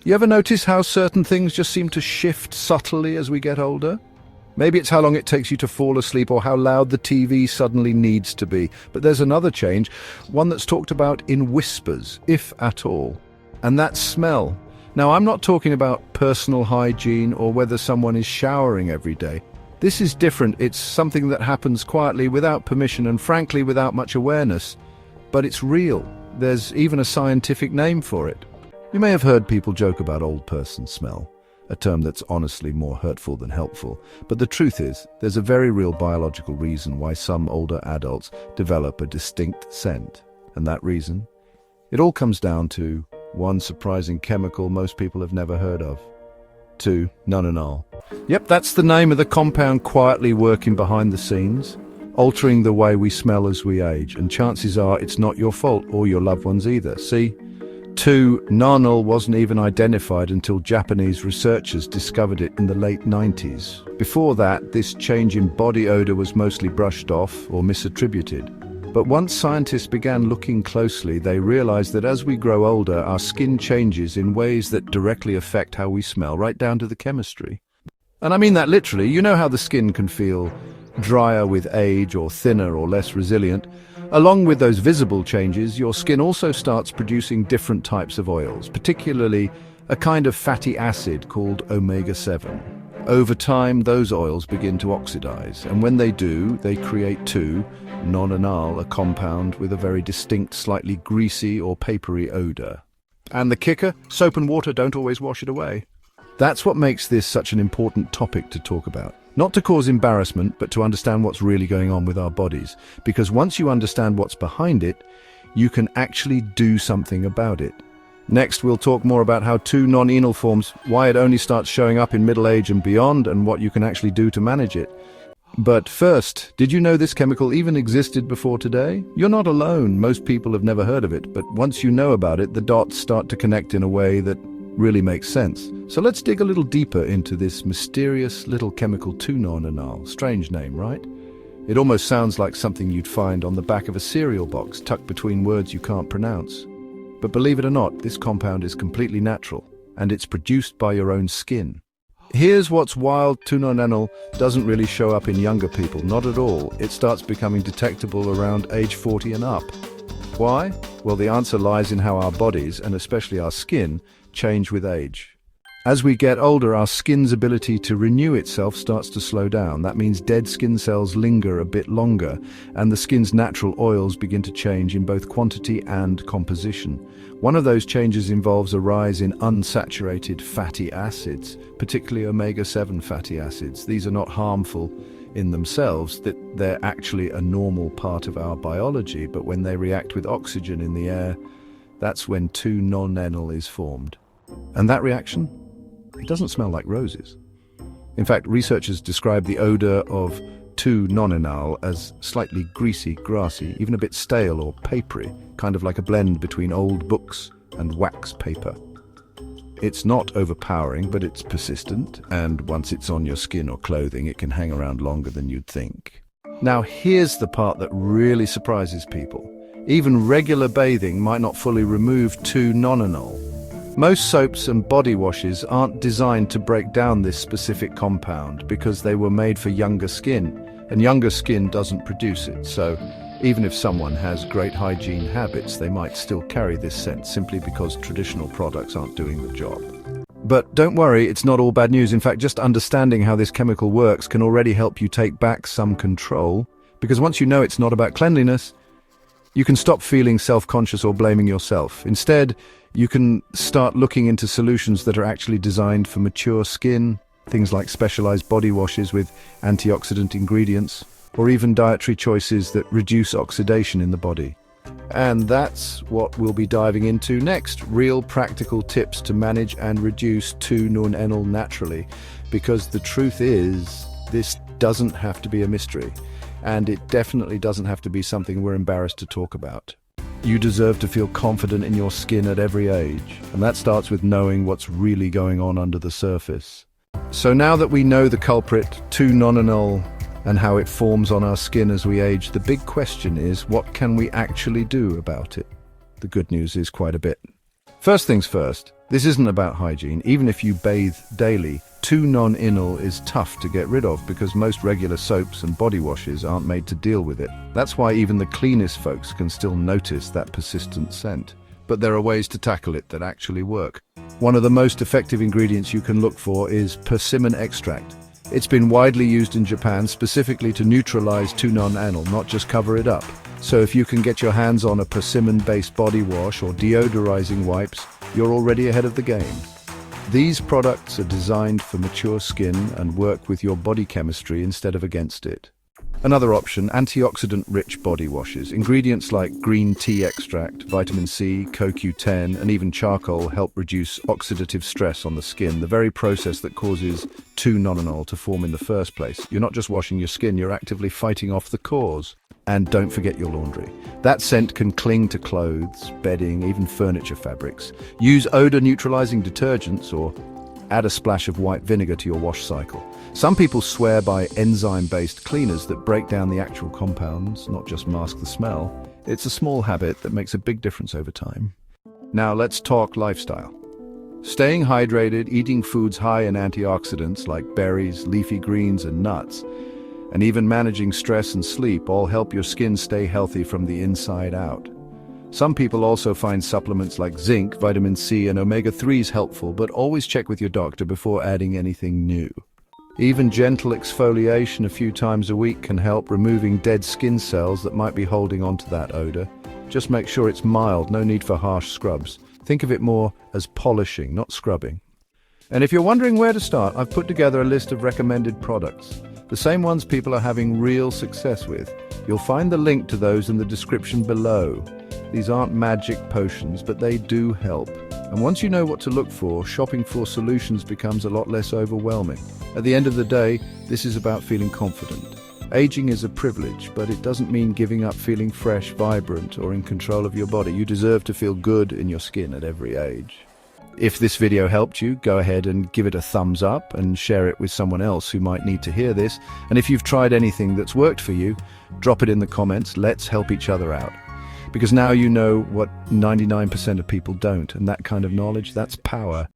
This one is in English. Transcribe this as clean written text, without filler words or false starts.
You ever notice how certain things just seem to shift subtly as we get older? Maybe it's how long it takes you to fall asleep or how loud the TV suddenly needs to be. But there's another change, one that's talked about in whispers, if at all. And that's smell. Now, I'm not talking about personal hygiene or whether someone is showering every day. This is different. It's something that happens quietly, without permission, and frankly, without much awareness. But it's real. There's even a scientific name for it. You may have heard people joke about old person smell, a term that's honestly more hurtful than helpful. But the truth is, there's a very real biological reason why some older adults develop a distinct scent. And that reason? It all comes down to one surprising chemical most people have never heard of. 2. Nonanol. Yep, that's the name of the compound quietly working behind the scenes, altering the way we smell as we age. And chances are it's not your fault or your loved one's either. See? 2. Nonanol wasn't even identified until Japanese researchers discovered it in the late 90s. Before that, this change in body odor was mostly brushed off or misattributed. But once scientists began looking closely, they realized that as we grow older, our skin changes in ways that directly affect how we smell, right down to the chemistry. And I mean that literally. You know how the skin can feel drier with age, or thinner or less resilient. Along with those visible changes, your skin also starts producing different types of oils, particularly a kind of fatty acid called omega-7. Over time, those oils begin to oxidize, and when they do, they create 2-nonanol, a compound with a very distinct, slightly greasy or papery odor. And the kicker? Soap and water don't always wash it away. That's what makes this such an important topic to talk about. Not to cause embarrassment, but to understand what's really going on with our bodies. Because once you understand what's behind it, you can actually do something about it. Next, we'll talk more about how 2-nonenal forms, why it only starts showing up in middle age and beyond, and what you can actually do to manage it. But first, did you know this chemical even existed before today? You're not alone. Most people have never heard of it, but once you know about it, the dots start to connect in a way that really makes sense. So let's dig a little deeper into this mysterious little chemical 2-nonenal. Strange name, right? It almost sounds like something you'd find on the back of a cereal box, tucked between words you can't pronounce. But believe it or not, this compound is completely natural, and it's produced by your own skin. Here's what's wild: 2-nonenal doesn't really show up in younger people, not at all. It starts becoming detectable around age 40 and up. Why? Well, the answer lies in how our bodies, and especially our skin, change with age. As we get older, our skin's ability to renew itself starts to slow down. That means dead skin cells linger a bit longer, and the skin's natural oils begin to change in both quantity and composition. One of those changes involves a rise in unsaturated fatty acids, particularly omega-7 fatty acids. These are not harmful in themselves, that they're actually a normal part of our biology, but when they react with oxygen in the air, that's when 2-nonenal is formed. And that reaction? It doesn't smell like roses. In fact, researchers describe the odor of 2-nonenal as slightly greasy, grassy, even a bit stale or papery, kind of like a blend between old books and wax paper. It's not overpowering, but it's persistent, and once it's on your skin or clothing, it can hang around longer than you'd think. Now, here's the part that really surprises people. Even regular bathing might not fully remove 2-nonenal. Most soaps and body washes aren't designed to break down this specific compound because they were made for younger skin, and younger skin doesn't produce it. So even if someone has great hygiene habits, they might still carry this scent simply because traditional products aren't doing the job. But don't worry, it's not all bad news. In fact, just understanding how this chemical works can already help you take back some control, because once you know it's not about cleanliness, you can stop feeling self-conscious or blaming yourself. Instead, you can start looking into solutions that are actually designed for mature skin, things like specialized body washes with antioxidant ingredients, or even dietary choices that reduce oxidation in the body. And that's what we'll be diving into next, real practical tips to manage and reduce 2-nonenal naturally. Because the truth is, this doesn't have to be a mystery, and it definitely doesn't have to be something we're embarrassed to talk about. You deserve to feel confident in your skin at every age, and that starts with knowing what's really going on under the surface. So now that we know the culprit, 2-nonenal, and how it forms on our skin as we age, the big question is, what can we actually do about it? The good news is quite a bit. First things first, this isn't about hygiene. Even if you bathe daily, 2-non-enol is tough to get rid of because most regular soaps and body washes aren't made to deal with it. That's why even the cleanest folks can still notice that persistent scent. But there are ways to tackle it that actually work. One of the most effective ingredients you can look for is persimmon extract. It's been widely used in Japan specifically to neutralize 2-non-enol, not just cover it up. So if you can get your hands on a persimmon-based body wash or deodorizing wipes, you're already ahead of the game. These products are designed for mature skin and work with your body chemistry instead of against it. Another option, antioxidant-rich body washes. Ingredients like green tea extract, vitamin C, CoQ10, and even charcoal help reduce oxidative stress on the skin, the very process that causes 2-nonenol to form in the first place. You're not just washing your skin, you're actively fighting off the cause. And don't forget your laundry. That scent can cling to clothes, bedding, even furniture fabrics. Use odor-neutralizing detergents or add a splash of white vinegar to your wash cycle. Some people swear by enzyme-based cleaners that break down the actual compounds, not just mask the smell. It's a small habit that makes a big difference over time. Now let's talk lifestyle. Staying hydrated, eating foods high in antioxidants like berries, leafy greens, and nuts, and even managing stress and sleep all help your skin stay healthy from the inside out. Some people also find supplements like zinc, vitamin C, and omega-3s helpful, but always check with your doctor before adding anything new. Even gentle exfoliation a few times a week can help, removing dead skin cells that might be holding onto that odor. Just make sure it's mild, no need for harsh scrubs. Think of it more as polishing, not scrubbing. And if you're wondering where to start, I've put together a list of recommended products. The same ones people are having real success with. You'll find the link to those in the description below. These aren't magic potions, but they do help. And once you know what to look for, shopping for solutions becomes a lot less overwhelming. At the end of the day, this is about feeling confident. Aging is a privilege, but it doesn't mean giving up feeling fresh, vibrant, or in control of your body. You deserve to feel good in your skin at every age. If this video helped you, go ahead and give it a thumbs up and share it with someone else who might need to hear this. And if you've tried anything that's worked for you, drop it in the comments. Let's help each other out. Because now you know what 99% of people don't, and that kind of knowledge, that's power.